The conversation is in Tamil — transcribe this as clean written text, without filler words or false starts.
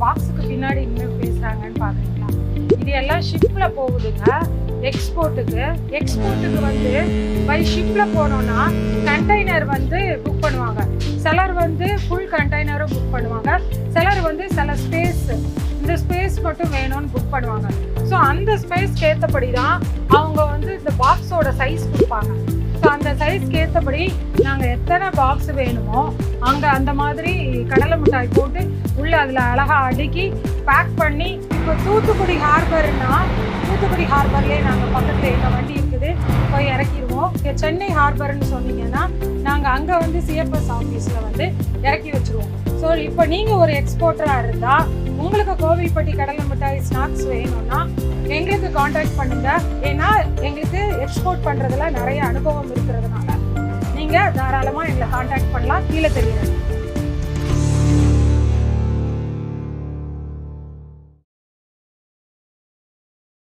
பாக்ஸுக்கு பின்னாடி இன்னும் பேசுறாங்கன்னு பாக்குறீங்களா? இது எல்லாம் ஷிப்ல போகுதுங்க எக்ஸ்போர்ட்டுக்கு வந்து பை ஷிப்ல போனோம்னா கண்டெய்னர் வந்து புக் பண்ணுவாங்க. சிலர் வந்து ஃபுல் கண்டெய்னரும் புக் பண்ணுவாங்க. சிலர் வந்து சில ஸ்பேஸ் இந்த ஸ்பேஸ் மட்டும் வேணும்னு புக் பண்ணுவாங்க. ஸோ அந்த ஸ்பேஸ்க்கு ஏற்றபடி தான் அவங்க வந்து இந்த பாக்ஸோட சைஸ் கொடுப்பாங்க. ஸோ அந்த சைஸ்க்கு ஏற்றபடி நாங்கள் எத்தனை பாக்ஸ் வேணுமோ அங்கே அந்த மாதிரி கடலை மிட்டாய் போட்டு உள்ள அதில் அழகாக அடுக்கி பேக் பண்ணி, இப்போ தூத்துக்குடி ஹார்பர்னா தூத்துக்குடி ஹார்பர்லேயே நாங்கள் பக்கத்தில் எங்கள் வண்டி இருக்குது, போய் இறக்கிடுவோம். சென்னை ஹார்பர்னு சொன்னீங்கன்னா நாங்கள் அங்கே வந்து சிஎஃப்எஸ் ஆஃபீஸில் வந்து இறக்கி வச்சுருவோம். ஸோ இப்போ நீங்கள் ஒரு எக்ஸ்போர்ட்டராக இருந்தால் உங்களுக்கு கோவில்பட்டி கடலை மிட்டாய் ஸ்நாக்ஸ் வேணும்னா எங்களுக்கு காண்டாக்ட் பண்ணுங்கள். ஏன்னா எங்களுக்கு எக்ஸ்போர்ட் பண்ணுறதுல நிறைய அனுபவம் இருக்கிறதுனால நீங்கள் தாராளமாக எங்களை காண்டாக்ட் பண்ணலாம். கீழே தெரியுது.